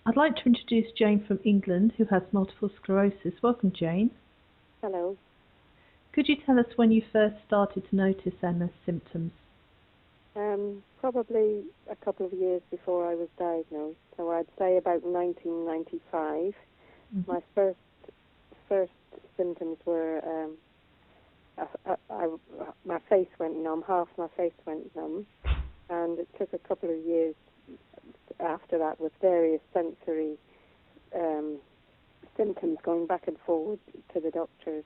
I'd like to introduce Jane from England, who has multiple sclerosis. Welcome, Jane. Hello. Could you tell us when you first started to notice MS symptoms? Probably a couple of years before I was diagnosed, so I'd say about 1995. Mm-hmm. My first symptoms were my face went numb, half my face went numb, and it took a couple of years after that with various sensory symptoms going back and forward to the doctors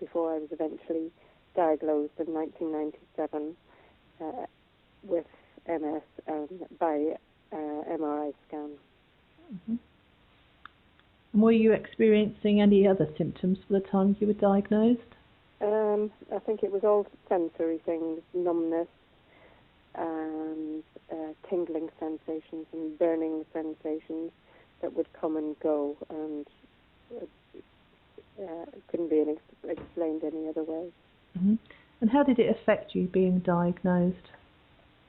before I was eventually diagnosed in 1997 with MS by MRI scan. Mm-hmm. And were you experiencing any other symptoms for the time you were diagnosed? I think it was all sensory things, numbness and tingling sensations and burning sensations that would come and go, and couldn't be explained any other way. Mm-hmm. And how did it affect you being diagnosed?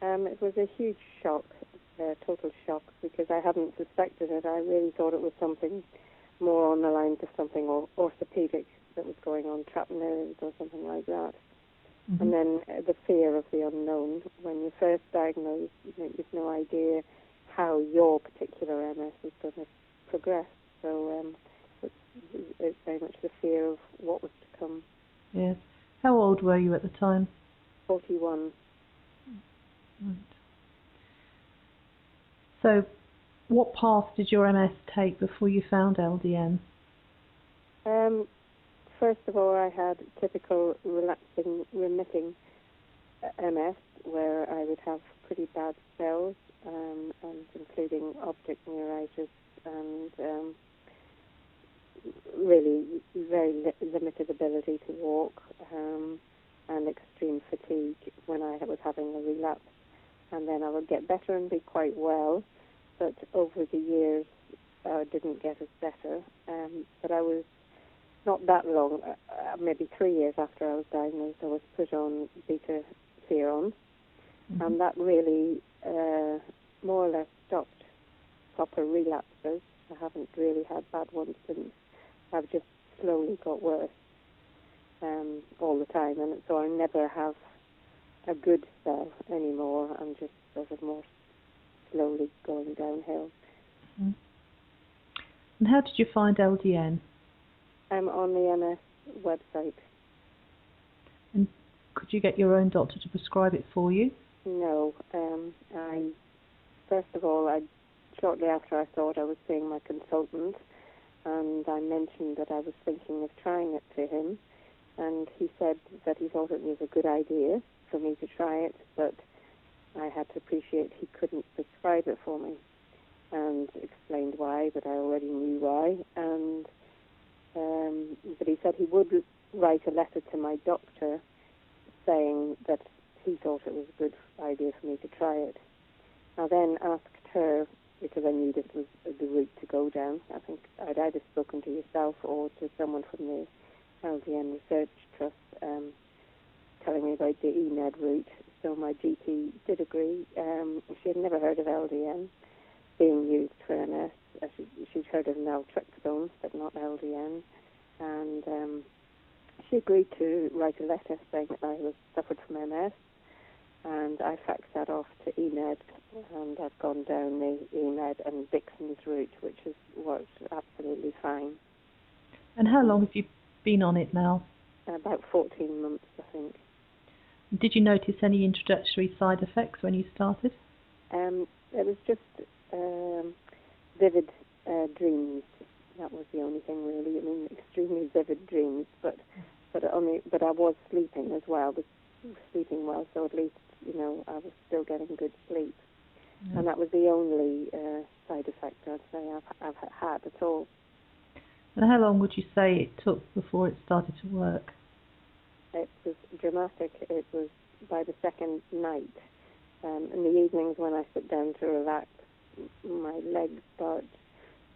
It was a huge shock, total shock, because I hadn't suspected it. I really thought it was something more on the lines of something orthopedic that was going on, trapped nerves or something like that. Mm-hmm. And then the fear of the unknown. When you're first diagnosed, you've no idea how your particular MS is going to progress. So it's very much the fear of what was to come. Yes. How old were you at the time? 41. Right. So, what path did your MS take before you found LDN? First of all, I had typical relapsing, remitting MS, where I would have pretty bad spells, and including optic neuritis and really very limited ability to walk, and extreme fatigue when I was having a relapse. And then I would get better and be quite well, but over the years I didn't get as better. But I was not that long, maybe 3 years after I was diagnosed, I was put on beta-seron, Mm-hmm. and that really more or less stopped proper relapses. I haven't really had bad ones since. I've just slowly got worse all the time, and so I never have a good spell anymore. I'm just sort of more slowly going downhill. Mm-hmm. And how did you find LDN? I'm on the MS website. And could you get your own doctor to prescribe it for you? No. First of all, shortly after I thought I was seeing my consultant, and I mentioned that I was thinking of trying it to him, and he said that he thought it was a good idea for me to try it, but I had to appreciate he couldn't prescribe it for me, and explained why, but I already knew why, and but he said he would write a letter to my doctor saying that he thought it was a good idea for me to try it. I then asked her, because I knew this was the route to go down. I think I'd either spoken to yourself or to someone from the LDN Research Trust telling me about the EMED route. So my GP did agree. She had never heard of LDN being used for MS. She'd heard of Naltrexone, but not LDN. And she agreed to write a letter saying that I suffered from MS. And I faxed that off to EMED, and I've gone down the EMED and Dixon's route, which has worked absolutely fine. And how long have you been on it now? About 14 months, I think. Did you notice any introductory side effects when you started? It was just vivid dreams. That was the only thing, really. I mean, extremely vivid dreams, but I was sleeping as well. Was sleeping well, so at least I was still getting good sleep, and that was the only side effect I'd say I've had at all. And how long would you say it took before it started to work? It was dramatic. It was by the second night. In the evenings when I sit down to relax, my legs start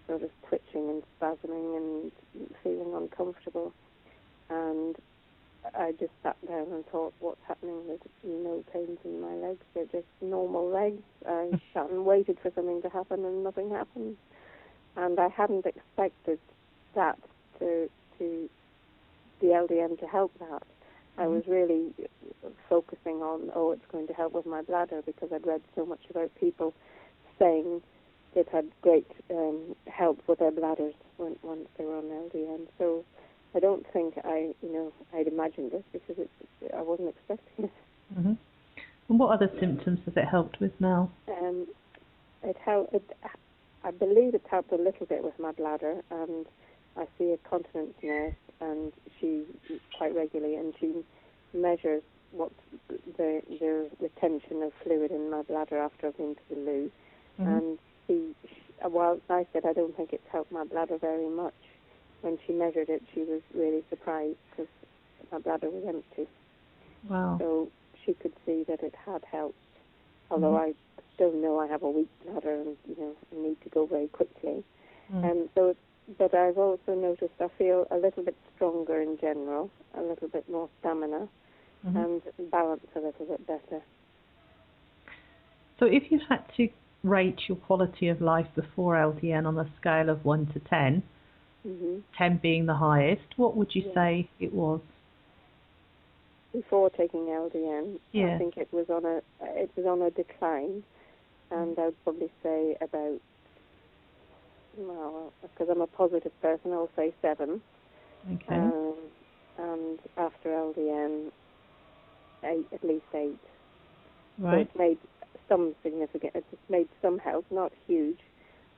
sort of twitching and spasming and feeling uncomfortable. And I just sat down and thought, what's happening? There's no pains in my legs. They're just normal legs. I sat and waited for something to happen and nothing happened. and I hadn't expected that to the LDN to help that. I was really focusing on, it's going to help with my bladder, because I'd read so much about people saying it had great help with their bladders once they were on LDN. So I don't think I'd imagined this, because I wasn't expecting it. Mm-hmm. And what other symptoms has it helped with now? I believe it's helped a little bit with my bladder, and I see a continence nurse, and she quite regularly, and she measures what's the retention of fluid in my bladder after I've been to the loo. And while I said I don't think it's helped my bladder very much, when she measured it, she was really surprised, because my bladder was empty. Wow. So she could see that it had helped, although I still know I have a weak bladder and I need to go very quickly. But I've also noticed I feel a little bit stronger in general, a little bit more stamina, and balance a little bit better. So if you had to rate your quality of life before LDN on a scale of 1 to 10, 10 being the highest, what would you say it was? Before taking LDN, I think it was on a decline, and I would probably say about, because I'm a positive person, I'll say 7. Okay. And after LDN, 8, at least 8. Right. So it's made some significant, it's made some help, not huge,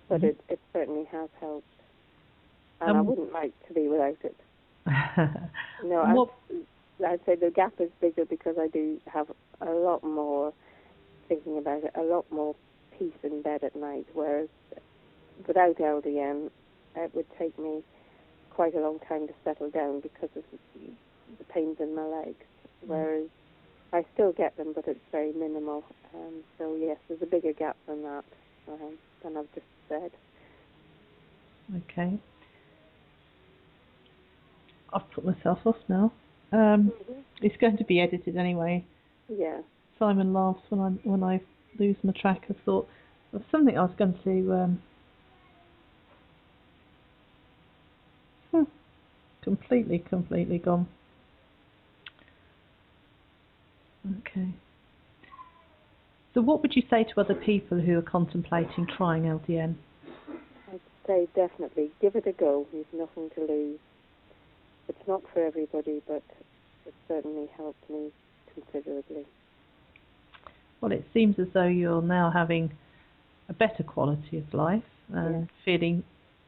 but it certainly has helped. And I wouldn't like to be without it. No, I'd say the gap is bigger because I do have a lot more thinking about it, a lot more peace in bed at night, whereas without LDN, it would take me quite a long time to settle down because of the pains in my legs, whereas I still get them, but it's very minimal. So yes, there's a bigger gap than that, than I've just said. Okay. I've put myself off now. It's going to be edited anyway. Yeah. Simon laughs when I lose my track of thought. There was something I was going to completely gone. Okay. So what would you say to other people who are contemplating trying LDN? I'd say definitely give it a go. You've nothing to lose. It's not for everybody, but it certainly helped me considerably. Well, it seems as though you're now having a better quality of life and feeling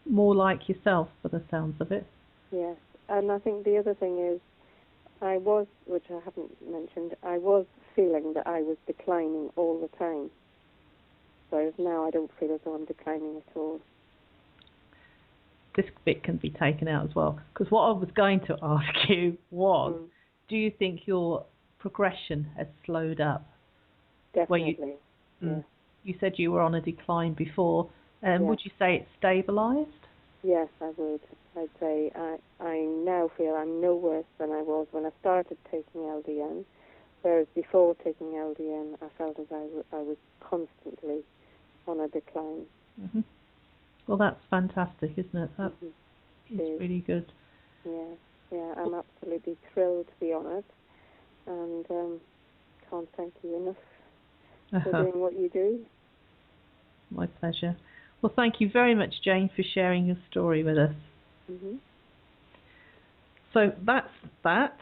more like yourself, by the sounds of it. Yes, and I think the other thing is, I was, which I haven't mentioned, I was feeling that I was declining all the time. Whereas now I don't feel as though I'm declining at all. This bit can be taken out as well, because what I was going to ask you was, do you think your progression has slowed up? Definitely. You said you were on a decline before. Would you say it's stabilised? Yes, I would. I'd say I now feel I'm no worse than I was when I started taking LDN, whereas before taking LDN I felt as I was constantly on a decline. Well, that's fantastic, isn't it? That is really good. Yeah, I'm absolutely thrilled, to be honest, and can't thank you enough for doing what you do. My pleasure. Well, thank you very much, Jane, for sharing your story with us. So that's that.